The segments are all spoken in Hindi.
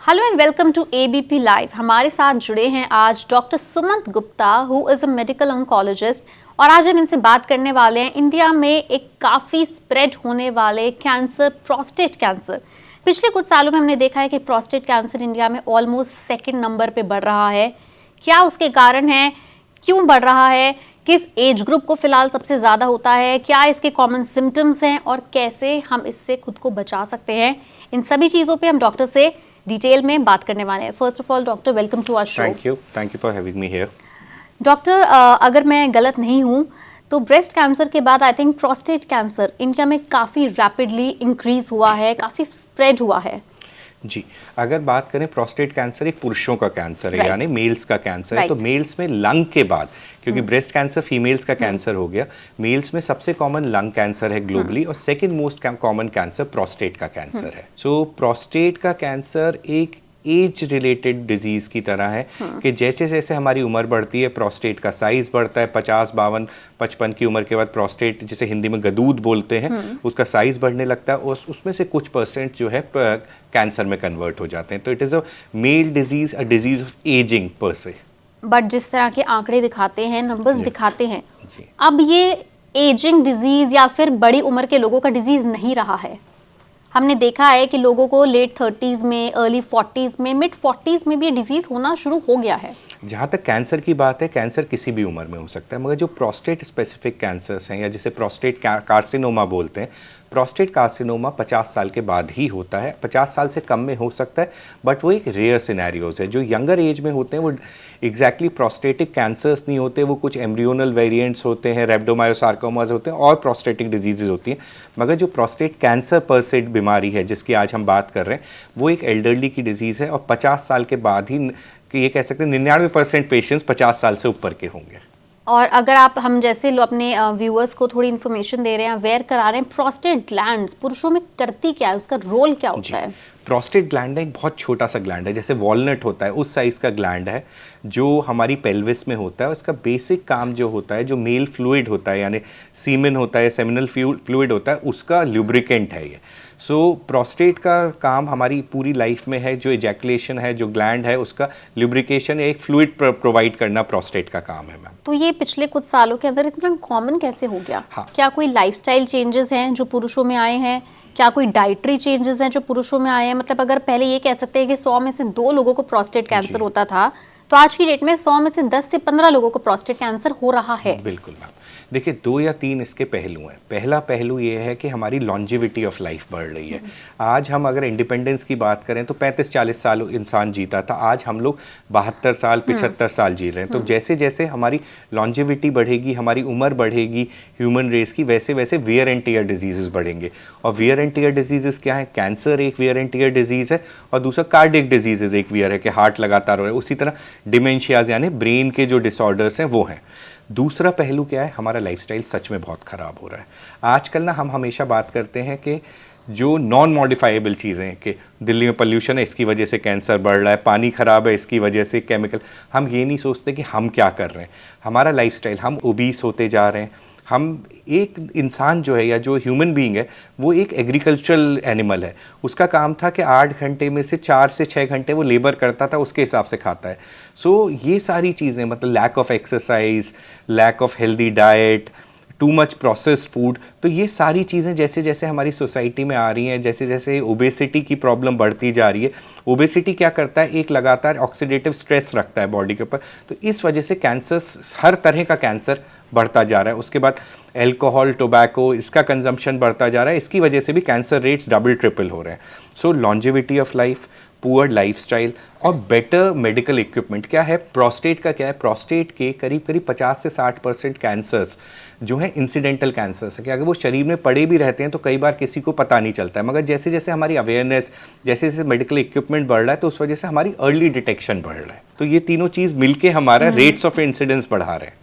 Hello and welcome to ABP live. हमारे साथ जुड़े हैं आज doctor Sumant Gupta, who is a medical oncologist, और आज हम इनसे बात करने वाले हैं इंडिया में एक काफ़ी स्प्रेड होने वाले कैंसर, प्रोस्टेट कैंसर। पिछले कुछ सालों में हमने देखा है कि प्रोस्टेट कैंसर इंडिया में ऑलमोस्ट सेकंड नंबर पे बढ़ रहा है। क्या उसके कारण हैं, क्यों बढ़ रहा है, किस एज ग्रुप को फिलहाल सबसे ज़्यादा होता है, क्या इसके कॉमन सिम्टम्स हैं और कैसे हम इससे खुद को बचा सकते हैं, इन सभी चीज़ों पे हम डॉक्टर से डिटेल में बात करने वाले हैं। First of all doctor, welcome to our show. Thank you for having me here. Doctor, अगर मैं गलत नहीं हूँ तो ब्रेस्ट कैंसर के बाद I think prostate cancer India में काफ़ी रैपिडली इंक्रीज हुआ है, काफ़ी स्प्रेड हुआ है। जी, अगर बात करें प्रोस्टेट कैंसर एक पुरुषों का कैंसर है, यानी मेल्स का कैंसर है। तो मेल्स में लंग के बाद, क्योंकि ब्रेस्ट कैंसर फीमेल्स का कैंसर हो गया, मेल्स में सबसे कॉमन लंग कैंसर है ग्लोबली, और second most common cancer prostate का कैंसर है। सो प्रोस्टेट का कैंसर एक एज रिलेटेड डिजीज की तरह है कि जैसे जैसे हमारी उम्र बढ़ती है प्रोस्टेट का साइज बढ़ता है। 50, 52, 55 की उम्र के बाद प्रोस्टेट, जिसे हिंदी में गदूद बोलते हैं, उसका साइज बढ़ने लगता है और उसमें से कुछ परसेंट जो है कैंसर में कन्वर्ट हो जाते हैं। तो it is a male disease, a disease of ageing per se. But जिस तरह के आंकड़े दिखाते हैं, नंबर्स दिखाते हैं, अब ये एजिंग डिजीज या फिर बड़ी उम्र के लोगों का डिजीज नहीं रहा है। हमने देखा है कि लोगों को लेट 30s में, अर्ली 40s में, मिड 40s में भी डिजीज होना शुरू हो गया है। जहाँ तक कैंसर की बात है, कैंसर किसी भी उम्र में हो सकता है, मगर जो प्रोस्टेट स्पेसिफिक कैंसर्स हैं या जिसे प्रोस्टेट कार्सिनोमा बोलते हैं, प्रोस्टेट कार्सिनोमा 50 साल के बाद ही होता है। 50 साल से कम में हो सकता है, बट वो एक रेयर सिनेरियोज है। जो यंगर एज में होते हैं वो एग्जैक्टली प्रोस्टेटिक कैंसर्स नहीं होते, वो कुछ एम्ब्रियोनल वेरिएंट्स होते हैं, रेब्डोमायोसार्कोमास होते हैं और प्रोस्टेटिक डिजीजेज होती हैं। मगर जो प्रोस्टेट कैंसर पर से बीमारी है जिसकी आज हम बात कर रहे हैं, वो एक एल्डरली की डिजीज़ है और 50 साल के बाद ही, कि ये कह सकते हैं 99% पेशेंट्स 50 साल से ऊपर के होंगे। और अगर आप हम जैसे अपने व्यूअर्स को थोड़ी इन्फॉर्मेशन दे रहे हैं, अवेयर करा रहे हैं, प्रोस्टेट ग्लैंड्स पुरुषों में करती क्या है, उसका रोल क्या होता है? प्रोस्टेट ग्लैंड एक बहुत छोटा सा ग्लैंड है, जैसे वॉलनट होता है उस साइज का ग्लैंड है, जो हमारी पेल्विस में होता है। उसका बेसिक काम जो होता है, जो मेल फ्लूइड होता है यानी सीमेन होता है, सेमिनल फ्लूइड होता है, उसका ल्यूब्रिकेंट है ये। सो प्रोस्टेट का काम हमारी पूरी लाइफ में है, जो इजैकुलेशन है, जो ग्लैंड है, उसका ल्यूब्रिकेशन, एक फ्लूइड प्रोवाइड करना प्रोस्टेट का काम है मैम। तो ये पिछले कुछ सालों के अंदर इतना कॉमन कैसे हो गया? हाँ। क्या कोई लाइफस्टाइल चेंजेस हैं जो पुरुषों में आए हैं? क्या कोई डाइटरी चेंजेस हैं जो पुरुषों में आए हैं? मतलब अगर पहले ये कह सकते हैं कि 100 में से 2 लोगों को प्रोस्टेट कैंसर होता था, तो आज की डेट में 100 में से 10 से 15 लोगों को प्रोस्टेट कैंसर हो रहा है। बिल्कुल मैम। देखिए, 2 या 3 इसके पहलू हैं। पहला पहलू ये है कि हमारी लॉन्जिविटी ऑफ लाइफ बढ़ रही है। आज हम अगर इंडिपेंडेंस की बात करें तो 35-40 साल इंसान जीता था, आज हम लोग 72 साल 75 साल जी रहे हैं। तो जैसे जैसे हमारी लॉन्जिविटी बढ़ेगी, हमारी उम्र बढ़ेगी ह्यूमन रेस की, वैसे वैसे वियर एंड टियर डिजीजेस बढ़ेंगे। और वियर एंड टियर डिजीजेस क्या है? कैंसर एक वियर एंड टियर डिजीज है और दूसरा कार्डियक डिजीजेज एक वियर है कि हार्ट लगातार हो रहा है। उसी तरह डिमेंशियाज यानी ब्रेन के जो डिसऑर्डर्स हैं वो हैं। दूसरा पहलू क्या है? हमारा लाइफस्टाइल सच में बहुत ख़राब हो रहा है आजकल ना। हम हमेशा बात करते हैं कि जो नॉन मॉडिफाइबल चीज़ें हैं, कि दिल्ली में पोल्यूशन है इसकी वजह से कैंसर बढ़ रहा है, पानी ख़राब है इसकी वजह से, केमिकल, हम ये नहीं सोचते कि हम क्या कर रहे हैं। हमारा लाइफस्टाइल, हम ओबीस होते जा रहे हैं। हम एक इंसान जो है या जो ह्यूमन बीइंग है वो एक एग्रीकल्चरल एनिमल है। उसका काम था कि 8 घंटे में से 4 से 6 घंटे वो लेबर करता था, उसके हिसाब से खाता है। सो ये सारी चीज़ें, मतलब lack of exercise, lack of healthy diet, too much processed food, तो ये सारी चीज़ें जैसे जैसे हमारी सोसाइटी में आ रही हैं, जैसे जैसे ओबेसिटी की प्रॉब्लम बढ़ती जा रही है। ओबेसिटी क्या करता है? एक लगातार ऑक्सीडेटिव स्ट्रेस रखता है बॉडी के ऊपर, तो इस वजह से कैंसर्स, हर तरह का कैंसर बढ़ता जा रहा है। उसके बाद एल्कोहल, टोबैको, इसका कंजम्पशन बढ़ता जा रहा है, इसकी वजह से भी कैंसर रेट्स डबल ट्रिपल हो रहे हैं। So longevity of life, poor lifestyle और बेटर मेडिकल इक्विपमेंट। क्या है प्रोस्टेट का? क्या है प्रोस्टेट के करीब करीब 50 से 60% कैंसर्स जो है इंसिडेंटल कैंसर्स है, कि अगर वो शरीर में पड़े भी रहते हैं तो कई बार किसी को पता नहीं चलता है। मगर जैसे जैसे हमारी अवेयरनेस, जैसे जैसे मेडिकल इक्विपमेंट बढ़ रहा है, तो उस वजह से हमारी अर्ली डिटेक्शन बढ़ रहा है। तो ये तीनों चीज़ मिलके हमारा रेट्स ऑफ इंसिडेंस बढ़ा रहे हैं।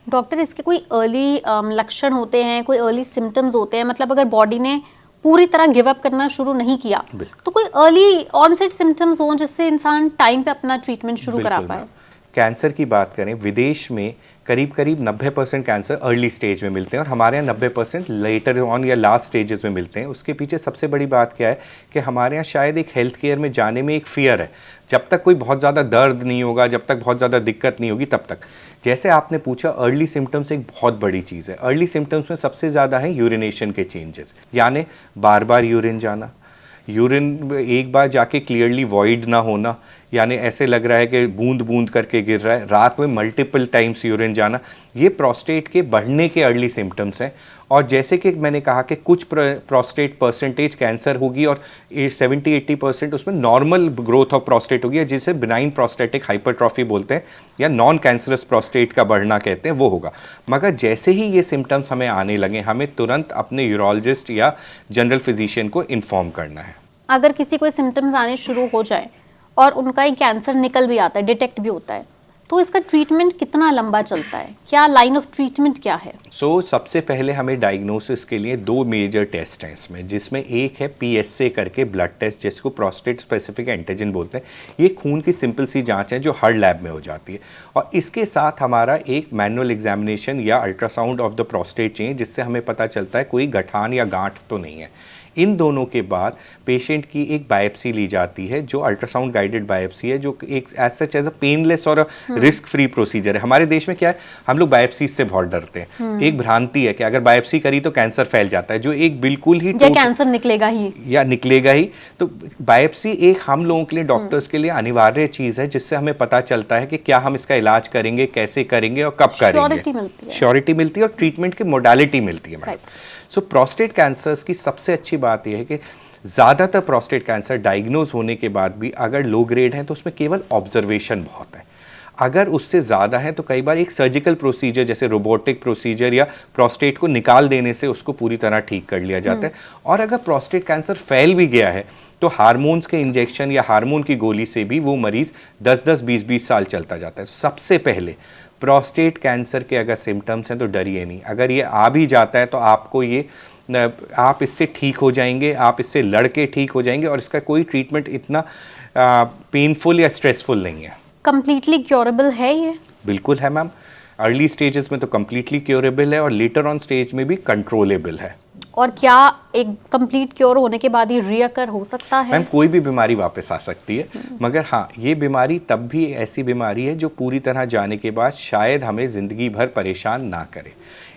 डॉक्टर, इसके कोई अर्ली लक्षण होते हैं, कोई अर्ली सिम्टम्स होते हैं? मतलब अगर बॉडी ने पूरी तरह गिव अप करना शुरू नहीं किया तो कोई अर्ली ऑनसेट सिम्टम्स हो जिससे इंसान टाइम पे अपना ट्रीटमेंट शुरू करा पाए? कैंसर की बात करें, विदेश में करीब करीब 90% कैंसर अर्ली स्टेज में मिलते हैं और हमारे यहाँ 90% लेटर ऑन या लास्ट स्टेजेस में मिलते हैं। उसके पीछे सबसे बड़ी बात क्या है कि हमारे यहाँ शायद एक हेल्थ केयर में जाने में एक फियर है। जब तक कोई बहुत ज़्यादा दर्द नहीं होगा, जब तक बहुत ज़्यादा दिक्कत नहीं होगी, तब तक। जैसे आपने पूछा, अर्ली सिम्टम्स एक बहुत बड़ी चीज़ है। अर्ली सिम्टम्स में सबसे ज़्यादा है यूरिनेशन के चेंजेस, यानी बार बार यूरिन जाना, यूरिन एक बार जाके क्लियरली वॉइड ना होना, यानी ऐसे लग रहा है कि बूंद बूंद करके गिर रहा है, रात में मल्टीपल टाइम्स यूरिन जाना, ये प्रोस्टेट के बढ़ने के अर्ली सिम्टम्स हैं। और जैसे कि मैंने कहा कि कुछ प्रोस्टेट परसेंटेज कैंसर होगी और 70-80% उसमें नॉर्मल ग्रोथ ऑफ प्रोस्टेट होगी, जिसे बिनाइन प्रोस्टेटिक हाइपरट्रॉफी बोलते हैं या नॉन कैंसरस प्रोस्टेट का बढ़ना कहते हैं, वो होगा। मगर जैसे ही ये सिम्टम्स हमें आने लगे, हमें तुरंत अपने यूरोलॉजिस्ट या जनरल फिजिशियन को इन्फॉर्म करना है। अगर किसी को सिम्टम्स आने शुरू हो जाए और उनका ही कैंसर निकल भी आता है, डिटेक्ट भी होता है, तो इसका ट्रीटमेंट कितना लंबा चलता है? क्या लाइन ऑफ ट्रीटमेंट क्या है? सबसे पहले हमें डायग्नोसिस के लिए 2 मेजर टेस्ट हैं इसमें, जिसमें एक है PSA करके ब्लड टेस्ट, जिसको प्रोस्टेट स्पेसिफिक एंटीजन बोलते हैं। ये खून की सिंपल सी जांच है जो हर लैब में हो जाती है। और इसके साथ हमारा एक मैनुअल एग्जामिनेशन या अल्ट्रासाउंड ऑफ द प्रोस्टेट चाहिए, जिससे हमें पता चलता है कोई गठान या गांठ तो नहीं है। इन दोनों के बाद पेशेंट की एक बायोप्सी ली जाती है, जो अल्ट्रासाउंड गाइडेड बायोप्सी है, जो एक as such as a painless और रिस्क फ्री प्रोसीजर है। हमारे देश में क्या है, हम लोग बायोप्सी से बहुत डरते हैं। एक भ्रांति है कि अगर बायोप्सी करी तो कैंसर फैल जाता है, जो एक बिल्कुल ही या कैंसर निकलेगा ही या निकलेगा ही। तो बायोप्सी एक हम लोगों के लिए, डॉक्टर्स के लिए अनिवार्य चीज़ है, जिससे हमें पता चलता है कि क्या हम इसका इलाज करेंगे, कैसे करेंगे और कब करेंगे। श्योरिटी मिलती है और ट्रीटमेंट की मोडालिटी मिलती है मैडम। सो प्रोस्टेट कैंसर्स की सबसे अच्छी बात यह है कि ज़्यादातर प्रोस्टेट कैंसर डायग्नोज होने के बाद भी अगर लो ग्रेड है तो उसमें केवल ऑब्जर्वेशन बहुत है। अगर उससे ज़्यादा है तो कई बार एक सर्जिकल प्रोसीजर जैसे रोबोटिक प्रोसीजर या प्रोस्टेट को निकाल देने से उसको पूरी तरह ठीक कर लिया जाता है। और अगर प्रोस्टेट कैंसर फैल भी गया है तो हार्मोन्स के इंजेक्शन या हार्मोन की गोली से भी वो मरीज़ 10-10, 20-20 साल चलता जाता है। सबसे पहले प्रोस्टेट कैंसर के अगर सिम्टम्स हैं तो डरिए नहीं। अगर ये आ भी जाता है तो आपको ये, आप इससे ठीक हो जाएंगे, आप इससे लड़के ठीक हो जाएंगे और इसका कोई ट्रीटमेंट इतना पेनफुल या स्ट्रेसफुल नहीं है। कंप्लीटली क्योरेबल है ये? बिल्कुल है मैम। अर्ली स्टेजेस में तो कंप्लीटली क्योरेबल है और लेटर ऑन स्टेज में भी कंट्रोलेबल है। और क्या एक कंप्लीट क्योर होने के बाद ही रीअकर हो सकता है? मैम कोई भी बीमारी वापस आ सकती है, मगर हाँ, ये बीमारी तब भी ऐसी बीमारी है जो पूरी तरह जाने के बाद शायद हमें ज़िंदगी भर परेशान ना करे।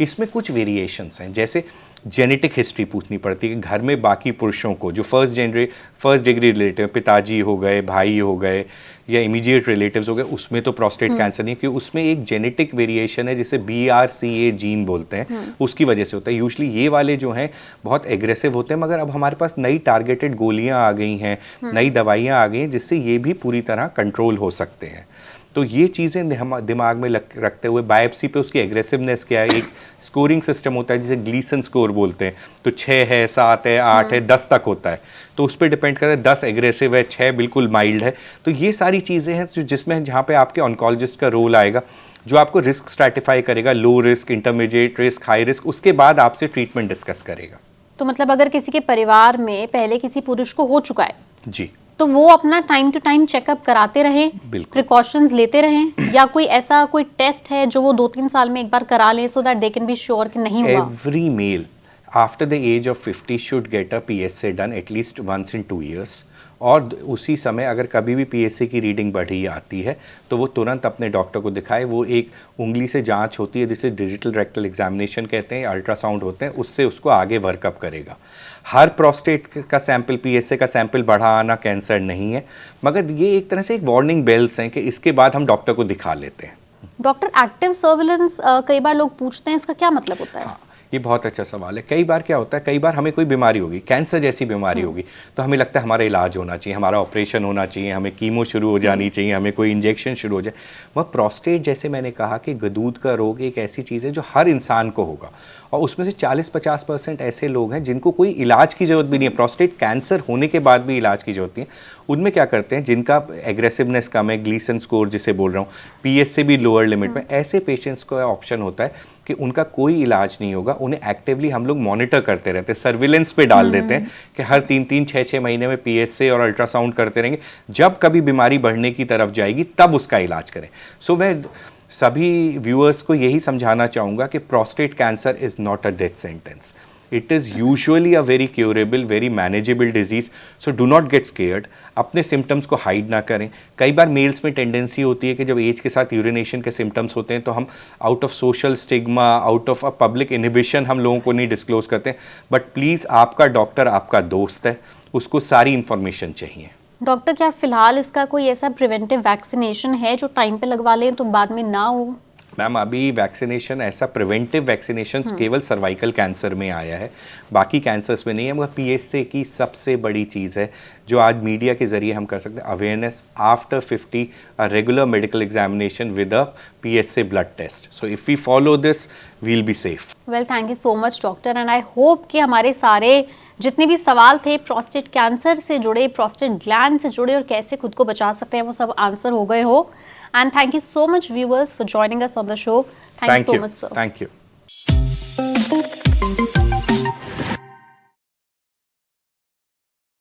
इसमें कुछ वेरिएशंस हैं, जैसे जेनेटिक हिस्ट्री पूछनी पड़ती है घर में बाकी पुरुषों को जो फर्स्ट डिग्री रिलेटिव, पिताजी हो गए, भाई हो गए या इमीडिएट रिलेटिव्स हो गए, उसमें तो प्रोस्टेट कैंसर नहीं है, क्योंकि उसमें एक जेनेटिक वेरिएशन है जिसे BRCA जीन बोलते हैं, उसकी वजह से होता है। यूजुअली ये वाले जो हैं बहुत एग्रेसिव होते हैं, मगर अब हमारे पास नई टारगेटेड गोलियां आ गई हैं, नई दवाइयां आ गई हैं, जिससे ये भी पूरी तरह कंट्रोल हो सकते हैं। तो ये चीज़ें दिमाग में रखते हुए बायोप्सी पे उसकी एग्रेसिवनेस क्या है, एक स्कोरिंग सिस्टम होता है जिसे ग्लीसन स्कोर बोलते हैं, तो 6 है, 7 है, 8 है, 10 तक होता है, तो उस पर डिपेंड करता है। 10 एग्रेसिव है, 6 बिल्कुल माइल्ड है। तो ये सारी चीज़ें हैं जिसमें जहाँ पे आपके ऑन्कोलॉजिस्ट का रोल आएगा, जो आपको रिस्क स्ट्रैटिफाई करेगा, low risk, intermediate risk, high risk, उसके बाद आपसे ट्रीटमेंट डिस्कस करेगा। तो मतलब अगर किसी के परिवार में पहले किसी पुरुष को हो चुका है जी, तो वो अपना टाइम टू टाइम चेकअप कराते रहें, प्रिकॉशंस लेते रहें, या कोई ऐसा कोई टेस्ट है जो वो 2-3 साल में एक बार करा लें so that they can be sure कि नहीं हुआ? Every male after the age of 50 should get a PSA done at least once in 2 years। और उसी समय अगर कभी भी PSA की रीडिंग बढ़ी आती है तो वो तुरंत अपने डॉक्टर को दिखाए। वो एक उंगली से जांच होती है जिसे डिजिटल रेक्टल एग्जामिनेशन कहते हैं, अल्ट्रासाउंड होते हैं, उससे उसको आगे वर्कअप करेगा। हर प्रोस्टेट का सैंपल, PSA का सैंपल बढ़ा आना कैंसर नहीं है, मगर ये एक तरह से एक वार्निंग बेल्स हैं कि इसके बाद हम डॉक्टर को दिखा लेते हैं। डॉक्टर, एक्टिव सर्विलेंस कई बार लोग पूछते हैं, इसका क्या मतलब होता है? हाँ, ये बहुत अच्छा सवाल है। कई बार क्या होता है, कई बार हमें कोई बीमारी होगी, कैंसर जैसी बीमारी होगी, तो हमें लगता है हमारा इलाज होना चाहिए, हमारा ऑपरेशन होना चाहिए, हमें कीमो शुरू हो जानी चाहिए, हमें कोई इंजेक्शन शुरू हो जाए। वह प्रोस्टेट, जैसे मैंने कहा कि गदूद का रोग एक ऐसी चीज़ है जो हर इंसान को होगा, और उसमें से 40-50% ऐसे लोग हैं जिनको कोई इलाज की ज़रूरत भी नहीं है, प्रोस्टेट कैंसर होने के बाद भी इलाज की ज़रूरत नहीं है। उनमें क्या करते हैं, जिनका एग्रेसिवनेस कम है, ग्लीसन स्कोर जिसे बोल रहा हूँ, पीएस से भी लोअर लिमिट में, ऐसे पेशेंट्स को ऑप्शन होता है कि उनका कोई इलाज नहीं होगा, उन्हें एक्टिवली हम लोग मॉनिटर करते रहते हैं, सर्विलेंस पे डाल देते हैं कि हर 3-3, 6-6 महीने में पीएसए और अल्ट्रासाउंड करते रहेंगे, जब कभी बीमारी बढ़ने की तरफ जाएगी तब उसका इलाज करें। सो मैं सभी व्यूअर्स को यही समझाना चाहूँगा कि prostate cancer is not a death sentence, it is usually a very curable, very manageable disease. So do not get scared, अपने सिम्टम्स को हाइड ना करें। कई बार मेल्स में टेंडेंसी होती है कि जब एज के साथ यूरिनेशन के सिम्टम्स होते हैं तो हम out of social stigma, out of a public inhibition हम लोगों को नहीं डिस्क्लोज करते हैं, बट प्लीज़ आपका डॉक्टर आपका दोस्त है, उसको सारी इंफॉर्मेशन चाहिए। डॉक्टर, क्या फिलहाल इसका कोई ऐसा प्रिवेंटिव वैक्सीनेशन है जो टाइम पे लगवा लें तो बाद में ना हो? मैम अभी वैक्सीनेशन, ऐसा प्रिवेंटिव वैक्सीनेशन केवल सर्वाइकल कैंसर में आया है, बाकी कैंसर्स में नहीं है। मगर पीएसए की सबसे बड़ी चीज़ है जो आज मीडिया के जरिए हम कर सकते हैं, awareness after 50 a regular medical examination with a PSA blood test. So if we follow this we will be safe. Well, thank you so much doctor, and I hope कि हमारे सारे जितने भी सवाल थे प्रोस्टेट कैंसर से जुड़े, प्रोस्टेट ग्लैंड से जुड़े और कैसे खुद को बचा सकते हैं, वो सब आंसर हो गए हो। And thank you so much viewers for joining us on the show. Thank you so much sir. Thank you.